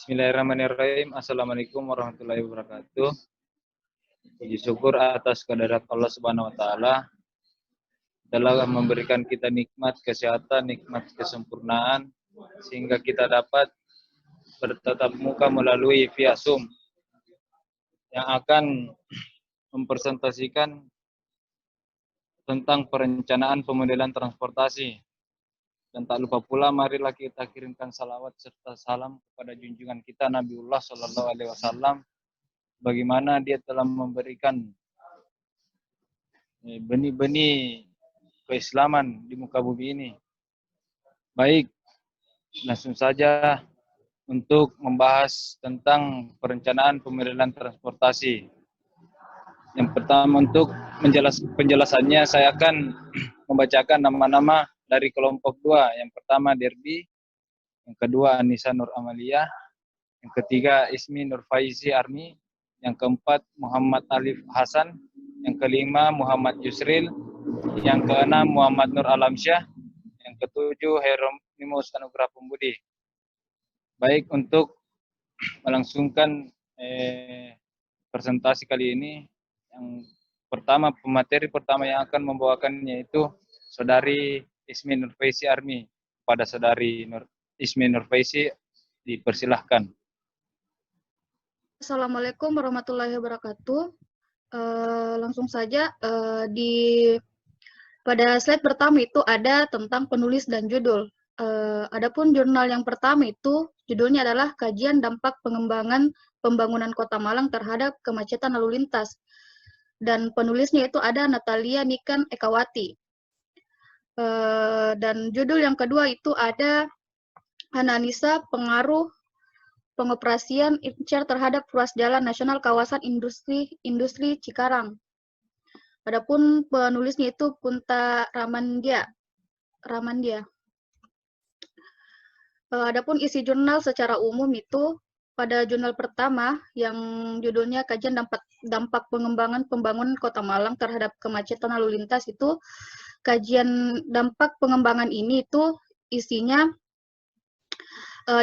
Bismillahirrahmanirrahim. Assalamualaikum warahmatullahi wabarakatuh. Puji syukur atas kehadirat Allah Subhanahu wa taala telah memberikan kita nikmat kesehatan, nikmat kesempurnaan sehingga kita dapat bertatap muka melalui via Zoom yang akan mempresentasikan tentang perencanaan pemodelan transportasi. Dan tak lupa pula, marilah kita kirimkan salawat serta salam kepada junjungan kita Nabiullah Shallallahu Alaihi Wasallam, bagaimana dia telah memberikan benih-benih keislaman di muka bumi ini. Baik, langsung saja untuk membahas tentang perencanaan pemodelan transportasi. Yang pertama, untuk penjelasannya saya akan membacakan nama-nama dari kelompok 2. Yang pertama Derby, yang kedua Anissa Nur Amalia, yang ketiga Ismi Nur Faizi Armi, yang keempat Muhammad Alif Hasan, yang kelima Muhammad Yusril, yang keenam Muhammad Nur Alamsyah, yang ketujuh Hieronymus Anugrah Pembudi. Baik, untuk melangsungkan presentasi kali ini, yang pertama, pemateri pertama yang akan membawakannya itu Saudari Ismi Nur Faizi Armi. Pada Saudari Ismi Nur Faizi, dipersilahkan. Assalamualaikum warahmatullahi wabarakatuh. Langsung saja, pada slide pertama itu ada tentang penulis dan judul. Adapun jurnal yang pertama itu judulnya adalah Kajian Dampak Pengembangan Pembangunan Kota Malang Terhadap Kemacetan Lalu Lintas. Dan penulisnya itu ada Natalia Nikan Ekawati. Dan judul yang kedua itu ada Analisa Pengaruh Pengoperasian INCER terhadap ruas jalan nasional kawasan industri Cikarang. Adapun penulisnya itu Punta Ramandia. Adapun isi jurnal secara umum itu pada jurnal pertama yang judulnya Kajian Dampak Pengembangan Pembangunan Kota Malang Terhadap Kemacetan Lalu Lintas itu, kajian dampak pengembangan ini itu isinya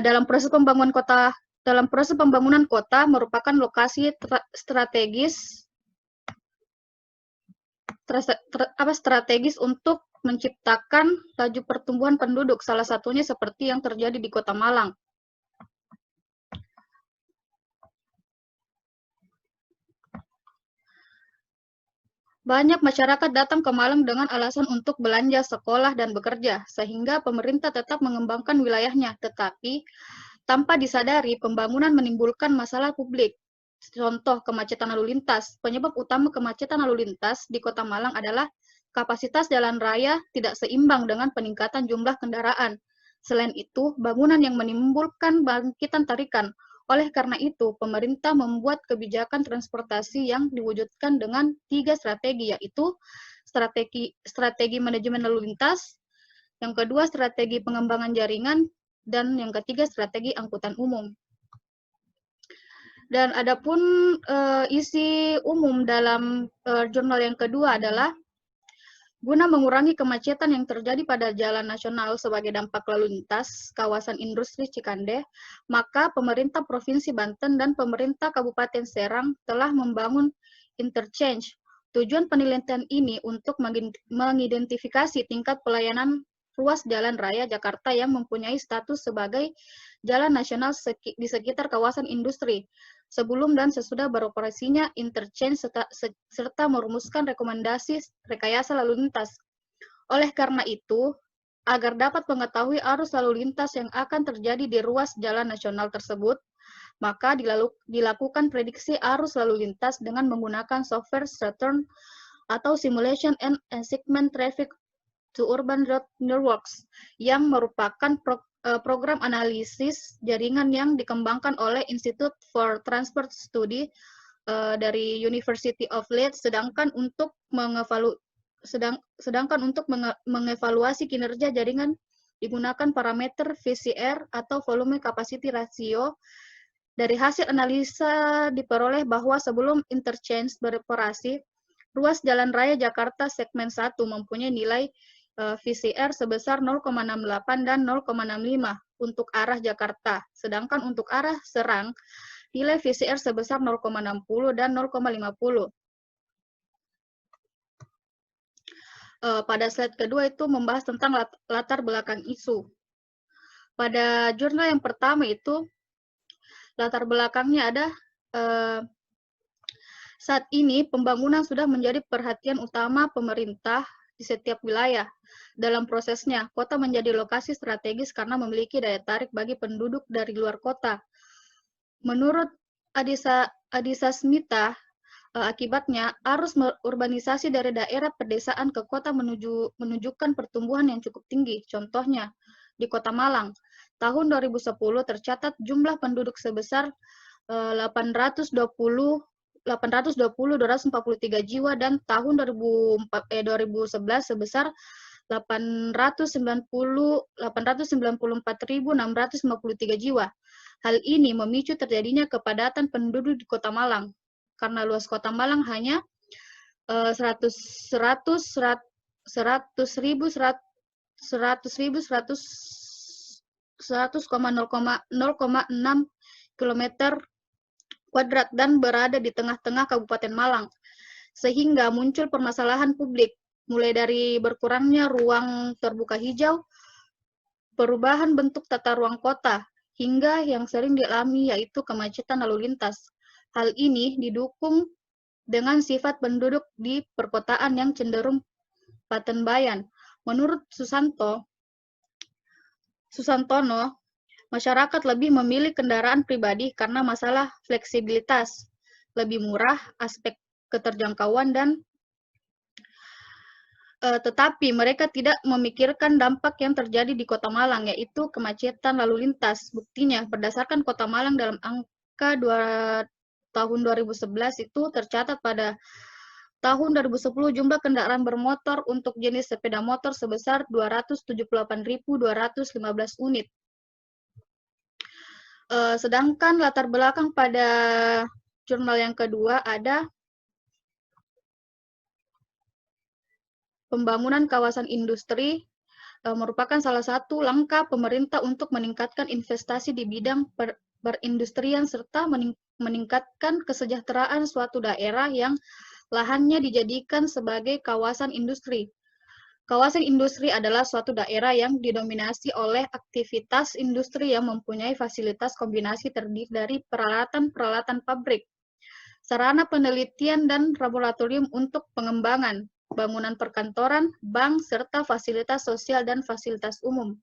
dalam proses pembangunan kota merupakan lokasi strategis untuk menciptakan laju pertumbuhan penduduk, salah satunya seperti yang terjadi di Kota Malang. Banyak masyarakat datang ke Malang dengan alasan untuk belanja, sekolah, dan bekerja, sehingga pemerintah tetap mengembangkan wilayahnya, tetapi tanpa disadari pembangunan menimbulkan masalah publik. Contoh kemacetan lalu lintas. Penyebab utama kemacetan lalu lintas di Kota Malang adalah kapasitas jalan raya tidak seimbang dengan peningkatan jumlah kendaraan. Selain itu, bangunan yang menimbulkan bangkitan tarikan. Oleh karena itu, pemerintah membuat kebijakan transportasi yang diwujudkan dengan 3 strategi, yaitu strategi manajemen lalu lintas, yang kedua strategi pengembangan jaringan, dan yang ketiga strategi angkutan umum. Dan adapun isi umum dalam jurnal yang kedua adalah guna mengurangi kemacetan yang terjadi pada jalan nasional sebagai dampak lalu lintas kawasan industri Cikande, maka pemerintah Provinsi Banten dan pemerintah Kabupaten Serang telah membangun interchange. Tujuan penelitian ini untuk mengidentifikasi tingkat pelayanan ruas jalan raya Jakarta yang mempunyai status sebagai jalan nasional di sekitar kawasan industri, sebelum dan sesudah beroperasinya interchange serta merumuskan rekomendasi rekayasa lalu lintas. Oleh karena itu, agar dapat mengetahui arus lalu lintas yang akan terjadi di ruas jalan nasional tersebut, maka dilakukan prediksi arus lalu lintas dengan menggunakan software Saturn atau Simulation and Segment Traffic to Urban Road Networks, yang merupakan program analisis jaringan yang dikembangkan oleh Institute for Transport Study dari University of Leeds, sedangkan untuk mengevaluasi kinerja jaringan digunakan parameter VCR atau volume capacity ratio. Dari hasil analisa diperoleh bahwa sebelum interchange beroperasi, ruas jalan raya Jakarta segmen 1 mempunyai nilai VCR sebesar 0,68 dan 0,65 untuk arah Jakarta. Sedangkan untuk arah Serang, nilai VCR sebesar 0,60 dan 0,50. Pada slide kedua itu membahas tentang latar belakang isu. Pada jurnal yang pertama itu, latar belakangnya ada saat ini pembangunan sudah menjadi perhatian utama pemerintah di setiap wilayah. Dalam prosesnya, kota menjadi lokasi strategis karena memiliki daya tarik bagi penduduk dari luar kota. Menurut Adisa Smita, akibatnya arus urbanisasi dari daerah pedesaan ke kota menunjukkan pertumbuhan yang cukup tinggi. Contohnya, di Kota Malang, tahun 2010 tercatat jumlah penduduk sebesar 820.243 jiwa dan tahun 2011 sebesar 894.653 jiwa. Hal ini memicu terjadinya kepadatan penduduk di Kota Malang karena luas Kota Malang hanya 100.106 km kuadrat dan berada di tengah-tengah Kabupaten Malang, sehingga muncul permasalahan publik, mulai dari berkurangnya ruang terbuka hijau, perubahan bentuk tata ruang kota, hingga yang sering dialami yaitu kemacetan lalu lintas. Hal ini didukung dengan sifat penduduk di perkotaan yang cenderung patenbayan. Menurut Susantono, masyarakat lebih memilih kendaraan pribadi karena masalah fleksibilitas, lebih murah, aspek keterjangkauan, dan tetapi mereka tidak memikirkan dampak yang terjadi di Kota Malang, yaitu kemacetan lalu lintas. Buktinya, berdasarkan Kota Malang dalam angka tahun 2011 itu tercatat pada tahun 2010 jumlah kendaraan bermotor untuk jenis sepeda motor sebesar 278.215 unit. Sedangkan latar belakang pada jurnal yang kedua ada pembangunan kawasan industri merupakan salah satu langkah pemerintah untuk meningkatkan investasi di bidang perindustrian serta meningkatkan kesejahteraan suatu daerah yang lahannya dijadikan sebagai kawasan industri. Kawasan industri adalah suatu daerah yang didominasi oleh aktivitas industri yang mempunyai fasilitas kombinasi terdiri dari peralatan-peralatan pabrik, sarana penelitian dan laboratorium untuk pengembangan, bangunan perkantoran, bank, serta fasilitas sosial dan fasilitas umum.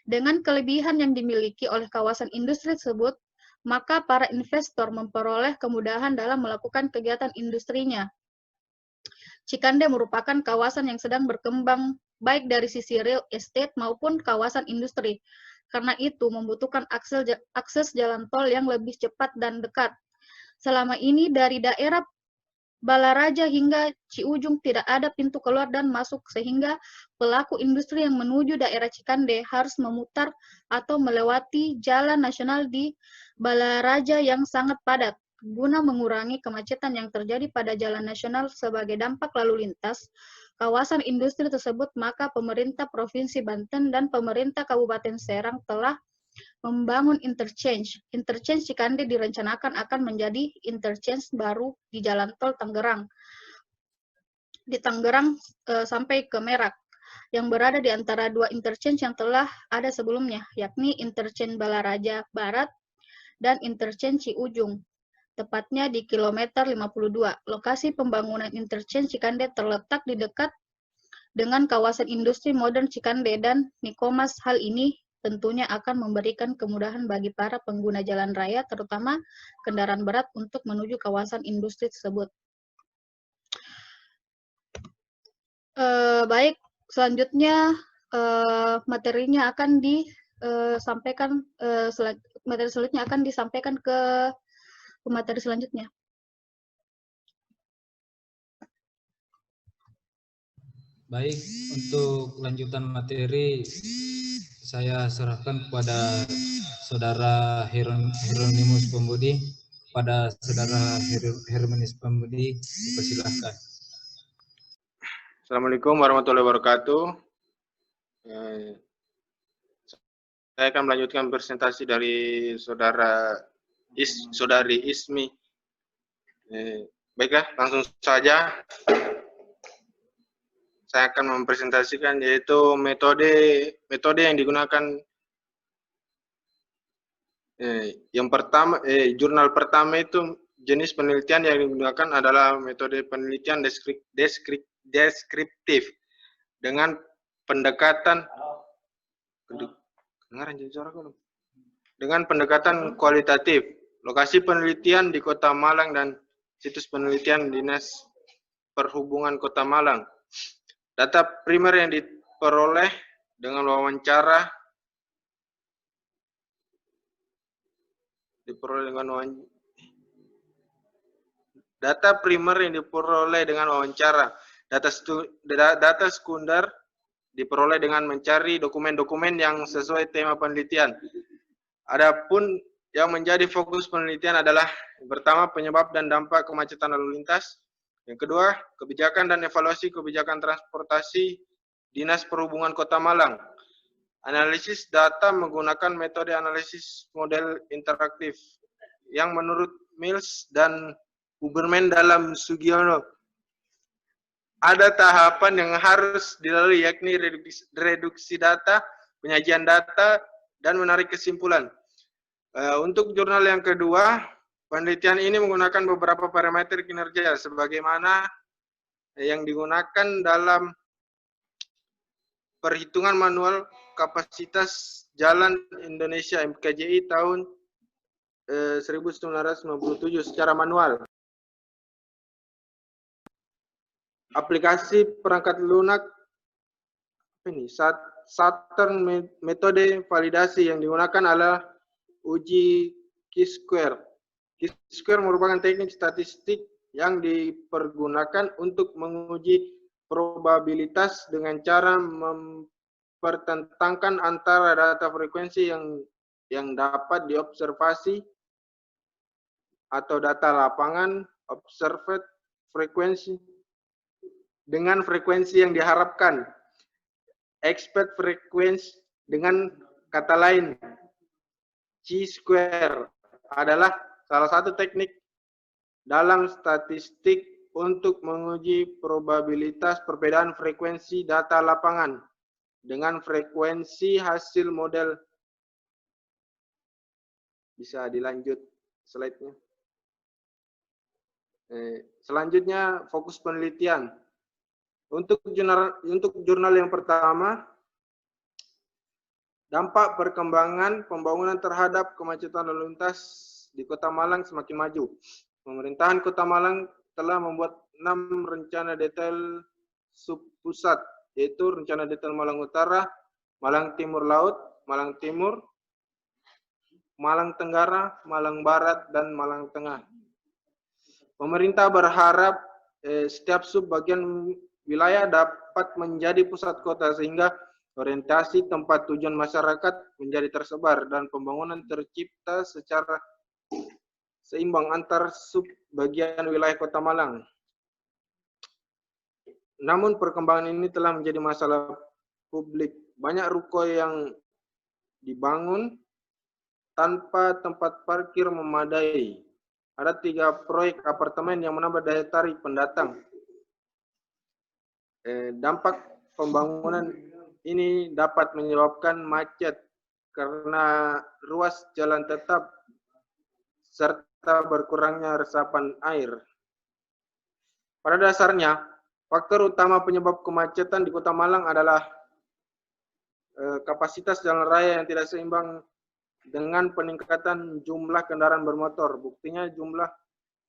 Dengan kelebihan yang dimiliki oleh kawasan industri tersebut, maka para investor memperoleh kemudahan dalam melakukan kegiatan industrinya. Cikande merupakan kawasan yang sedang berkembang baik dari sisi real estate maupun kawasan industri. Karena itu membutuhkan akses jalan tol yang lebih cepat dan dekat. Selama ini dari daerah Balaraja hingga Ciujung tidak ada pintu keluar dan masuk sehingga pelaku industri yang menuju daerah Cikande harus memutar atau melewati jalan nasional di Balaraja yang sangat padat. Guna mengurangi kemacetan yang terjadi pada jalan nasional sebagai dampak lalu lintas kawasan industri tersebut, maka pemerintah Provinsi Banten dan pemerintah Kabupaten Serang telah membangun interchange. Interchange Cikande direncanakan akan menjadi interchange baru di Jalan Tol Tangerang. Di Tangerang sampai ke Merak, yang berada di antara dua interchange yang telah ada sebelumnya, yakni interchange Balaraja Barat dan interchange Ciujung. Tepatnya di kilometer 52. Lokasi pembangunan interchange Cikande terletak di dekat dengan kawasan industri modern Cikande dan Nikomas. Hal ini tentunya akan memberikan kemudahan bagi para pengguna jalan raya, terutama kendaraan berat untuk menuju kawasan industri tersebut. Baik, selanjutnya materinya akan disampaikan, materi selanjutnya akan disampaikan ke materi selanjutnya. Baik, untuk lanjutan materi saya serahkan kepada Saudara Hieronymus Pembudi. Pada Saudara Hieronymus Pembudi, dipersilahkan. Assalamualaikum warahmatullahi wabarakatuh. Saya akan melanjutkan presentasi dari Saudari Ismi. Baiklah, langsung saja. Saya akan mempresentasikan yaitu metode yang digunakan. Yang pertama, jurnal pertama itu jenis penelitian yang digunakan adalah metode penelitian deskriptif dengan pendekatan kualitatif. Lokasi penelitian di Kota Malang dan situs penelitian Dinas Perhubungan Kota Malang. Data primer yang diperoleh dengan wawancara data sekunder diperoleh dengan mencari dokumen-dokumen yang sesuai tema penelitian. Adapun yang menjadi fokus penelitian adalah pertama, penyebab dan dampak kemacetan lalu lintas. Yang kedua, kebijakan dan evaluasi kebijakan transportasi Dinas Perhubungan Kota Malang. Analisis data menggunakan metode analisis model interaktif yang menurut Mills dan Huberman dalam Sugiono ada tahapan yang harus dilalui, yakni reduksi data, penyajian data, dan menarik kesimpulan. Untuk jurnal yang kedua, penelitian ini menggunakan beberapa parameter kinerja sebagaimana yang digunakan dalam perhitungan manual kapasitas jalan Indonesia MKJI tahun 1997 secara manual. Aplikasi perangkat lunak Saturn metode validasi yang digunakan adalah uji Chi-square. Chi-square merupakan teknik statistik yang dipergunakan untuk menguji probabilitas dengan cara mempertentangkan antara data frekuensi yang dapat diobservasi atau data lapangan observed frekuensi dengan frekuensi yang diharapkan expect frequency. Dengan kata lain, Chi-square adalah salah satu teknik dalam statistik untuk menguji probabilitas perbedaan frekuensi data lapangan dengan frekuensi hasil model. Bisa dilanjut slide-nya. Selanjutnya, fokus penelitian. Untuk jurnal yang pertama, dampak perkembangan pembangunan terhadap kemacetan lalu lintas di Kota Malang semakin maju. Pemerintahan Kota Malang telah membuat 6 rencana detail subpusat, yaitu Rencana Detail Malang Utara, Malang Timur Laut, Malang Timur, Malang Tenggara, Malang Barat, dan Malang Tengah. Pemerintah berharap setiap subbagian wilayah dapat menjadi pusat kota sehingga orientasi tempat tujuan masyarakat menjadi tersebar dan pembangunan tercipta secara seimbang antar subbagian wilayah Kota Malang. Namun perkembangan ini telah menjadi masalah publik. Banyak ruko yang dibangun tanpa tempat parkir memadai. Ada 3 proyek apartemen yang menambah daya tarik pendatang. Dampak pembangunan ini dapat menyebabkan macet karena ruas jalan tetap serta berkurangnya resapan air. Pada dasarnya, faktor utama penyebab kemacetan di Kota Malang adalah kapasitas jalan raya yang tidak seimbang dengan peningkatan jumlah kendaraan bermotor. Buktinya jumlah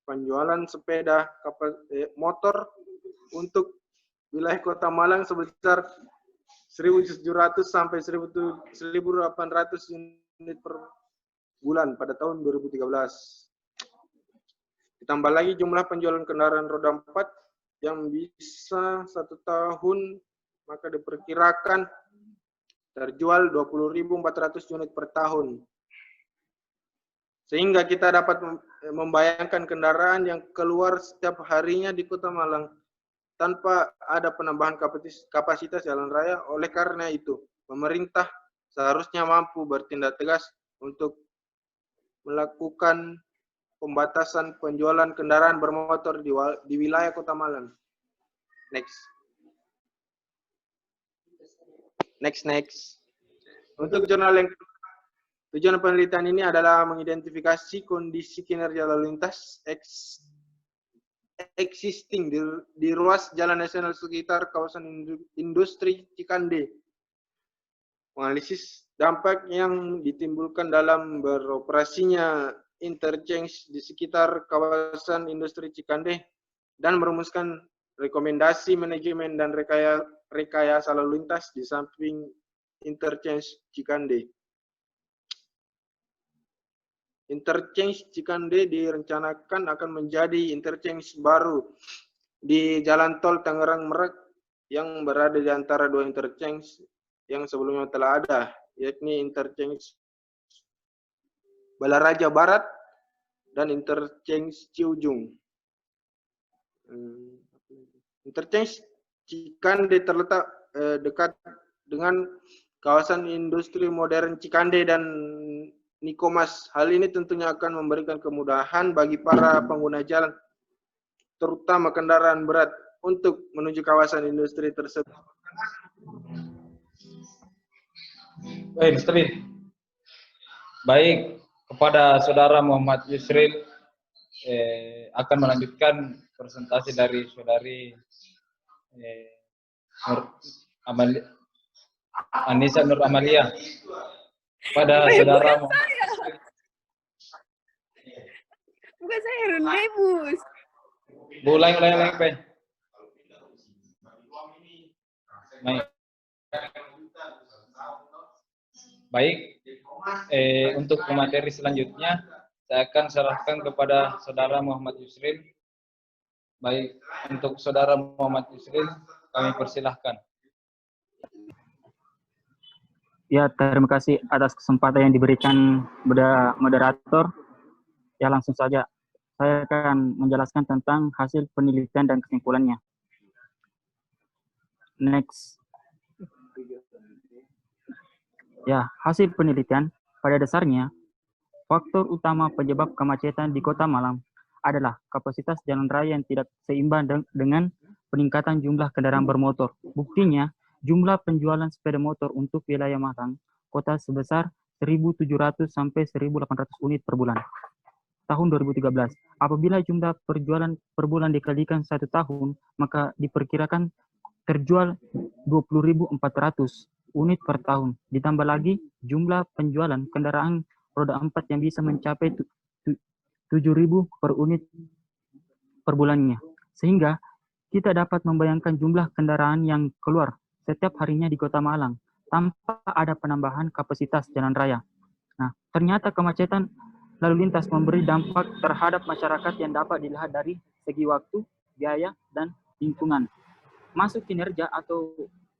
penjualan sepeda motor untuk wilayah Kota Malang sebesar 1.700 sampai 1.800 unit per bulan pada tahun 2013. Ditambah lagi jumlah penjualan kendaraan roda 4 yang bisa 1 tahun, maka diperkirakan terjual 20.400 unit per tahun. Sehingga kita dapat membayangkan kendaraan yang keluar setiap harinya di Kota Malang tanpa ada penambahan kapasitas jalan raya. Oleh karena itu, pemerintah seharusnya mampu bertindak tegas untuk melakukan pembatasan penjualan kendaraan bermotor di wilayah Kota Malang. Next. Untuk jurnal yang kedua, tujuan penelitian ini adalah mengidentifikasi kondisi kinerja lalu lintas existing di ruas jalan nasional sekitar kawasan industri Cikande. Menganalisis dampak yang ditimbulkan dalam beroperasinya interchange di sekitar kawasan industri Cikande dan merumuskan rekomendasi manajemen dan rekayasa lalu lintas di samping interchange Cikande. Interchange Cikande direncanakan akan menjadi interchange baru di Jalan Tol Tangerang Merak yang berada di antara dua interchange yang sebelumnya telah ada, yakni interchange Balaraja Barat dan interchange Ciujung. Interchange Cikande terletak dekat dengan kawasan industri modern Cikande dan Nikomas. Hal ini tentunya akan memberikan kemudahan bagi para pengguna jalan, terutama kendaraan berat, untuk menuju kawasan industri tersebut. Baik, kepada Saudara Muhammad Yusril akan melanjutkan presentasi dari Saudari Anissa Nur Amalia. Pada Saudara Muhammad Yusril. Bukan saya Herun Demus. Ulang, Pe. Baik, untuk materi selanjutnya saya akan serahkan kepada Saudara Muhammad Yusril. Baik, untuk Saudara Muhammad Yusril kami persilahkan. Ya, terima kasih atas kesempatan yang diberikan moderator. Ya, langsung saja. Saya akan menjelaskan tentang hasil penelitian dan kesimpulannya. Next. Ya, hasil penelitian pada dasarnya, faktor utama penyebab kemacetan di Kota Malang adalah kapasitas jalan raya yang tidak seimbang dengan peningkatan jumlah kendaraan bermotor. Buktinya, jumlah penjualan sepeda motor untuk wilayah Malang Kota sebesar 1.700 sampai 1.800 unit per bulan. Tahun 2013, apabila jumlah perjualan per bulan dikalikan 1 tahun, maka diperkirakan terjual 20.400 unit per tahun. Ditambah lagi jumlah penjualan kendaraan roda 4 yang bisa mencapai 7.000 per unit per bulannya. Sehingga kita dapat membayangkan jumlah kendaraan yang keluar setiap harinya di Kota Malang tanpa ada penambahan kapasitas jalan raya. Nah, ternyata kemacetan lalu lintas memberi dampak terhadap masyarakat yang dapat dilihat dari segi waktu, biaya, dan lingkungan. Masuk kinerja atau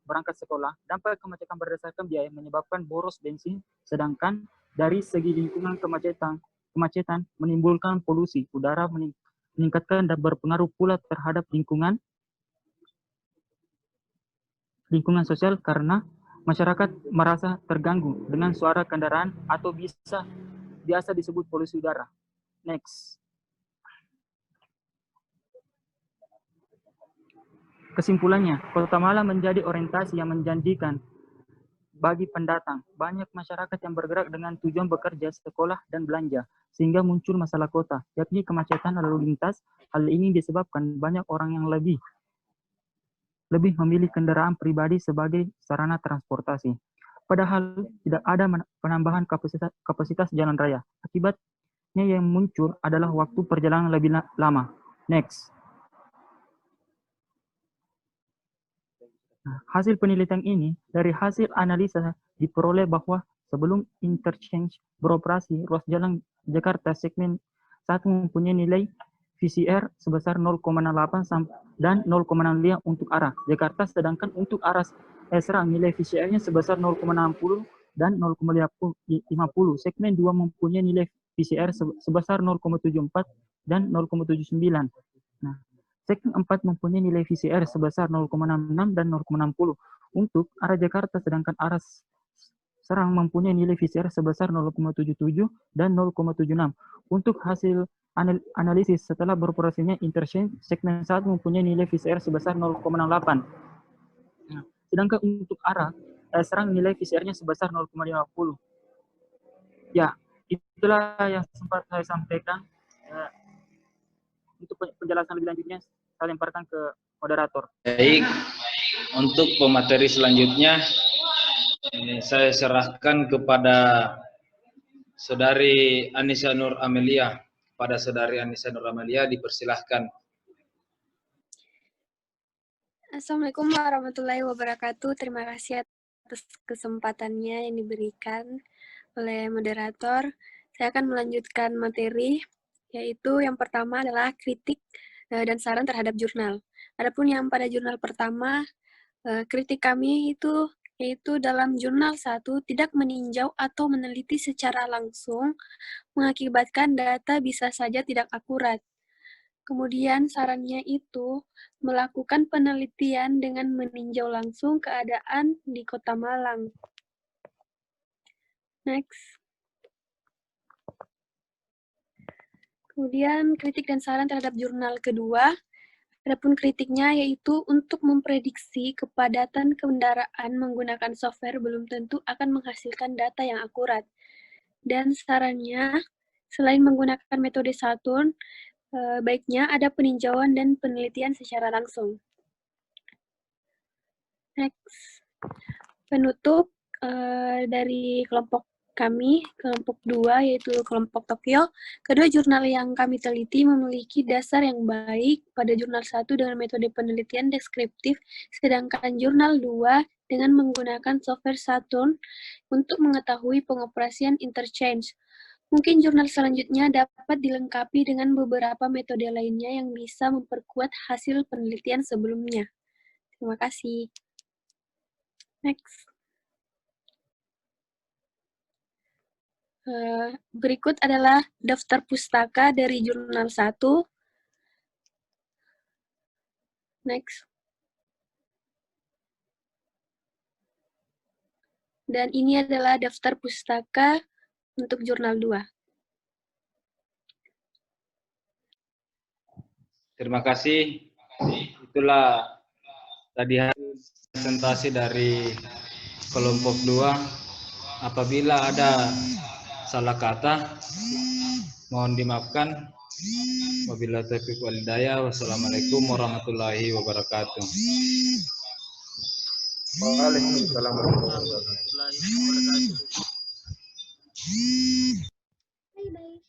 berangkat sekolah, dampak kemacetan berdasarkan biaya menyebabkan boros bensin, sedangkan dari segi lingkungan kemacetan menimbulkan polusi udara, meningkatkan dan berpengaruh pula terhadap lingkungan sosial karena masyarakat merasa terganggu dengan suara kendaraan atau biasa disebut polusi udara. Next. Kesimpulannya, Kota Malang menjadi orientasi yang menjanjikan bagi pendatang. Banyak masyarakat yang bergerak dengan tujuan bekerja, sekolah, dan belanja, sehingga muncul masalah kota, yakni kemacetan lalu lintas. Hal ini disebabkan banyak orang yang lebih memilih kendaraan pribadi sebagai sarana transportasi. Padahal tidak ada penambahan kapasitas jalan raya. Akibatnya yang muncul adalah waktu perjalanan lebih lama. Next. Nah, hasil penelitian ini dari hasil analisa diperoleh bahwa sebelum interchange beroperasi, ruas jalan Jakarta segmen 1 mempunyai nilai VCR sebesar 0,8 dan 0,65 untuk arah Jakarta, sedangkan untuk arah Serang nilai VCR-nya sebesar 0,60 dan 0,50. Segmen 2 mempunyai nilai VCR sebesar 0,74 dan 0,79. Nah, Segmen 4 mempunyai nilai VCR sebesar 0,66 dan 0,60 untuk arah Jakarta, sedangkan arah Serang mempunyai nilai VCR sebesar 0,77 dan 0,76. Untuk hasil analisis setelah beroperasinya interchange, segmen 1 mempunyai nilai VCR sebesar 0,68. Sedangkan untuk arah Serang nilai VCR-nya sebesar 0,50. Ya, itulah yang sempat saya sampaikan. Untuk penjelasan lebih lanjutnya, saya lemparkan ke moderator. Baik, untuk pemateri selanjutnya saya serahkan kepada Saudari Anissa Nur Amelia. Pada Saudari Anissa Nur Amelia dipersilahkan. Assalamualaikum warahmatullahi wabarakatuh. Terima kasih atas kesempatannya yang diberikan oleh moderator. Saya akan melanjutkan materi, yaitu yang pertama adalah kritik dan saran terhadap jurnal. Adapun yang pada jurnal pertama, kritik kami yaitu dalam jurnal 1 tidak meninjau atau meneliti secara langsung mengakibatkan data bisa saja tidak akurat. Kemudian sarannya itu melakukan penelitian dengan meninjau langsung keadaan di Kota Malang. Next. Kemudian kritik dan saran terhadap jurnal kedua. Adapun kritiknya yaitu untuk memprediksi kepadatan kendaraan menggunakan software belum tentu akan menghasilkan data yang akurat. Dan sarannya, selain menggunakan metode Saturn, baiknya ada peninjauan dan penelitian secara langsung. Next. Penutup dari kelompok kami, kelompok 2, yaitu kelompok Tokyo. Kedua jurnal yang kami teliti memiliki dasar yang baik pada jurnal 1 dengan metode penelitian deskriptif, sedangkan jurnal 2 dengan menggunakan software Saturn untuk mengetahui pengoperasian interchange. Mungkin jurnal selanjutnya dapat dilengkapi dengan beberapa metode lainnya yang bisa memperkuat hasil penelitian sebelumnya. Terima kasih. Next. Berikut adalah daftar pustaka dari jurnal 1. Next. Dan ini adalah daftar pustaka untuk jurnal 2. Terima kasih. Itulah tadi hasil presentasi dari kelompok 2. Apabila ada salah kata, mohon dimaafkan. Wabillahi taufiq wal hidayah. Wassalamualaikum warahmatullahi wabarakatuh. Waalaikumsalam warahmatullahi wabarakatuh. Warahmatullahi wabarakatuh. Bye-bye.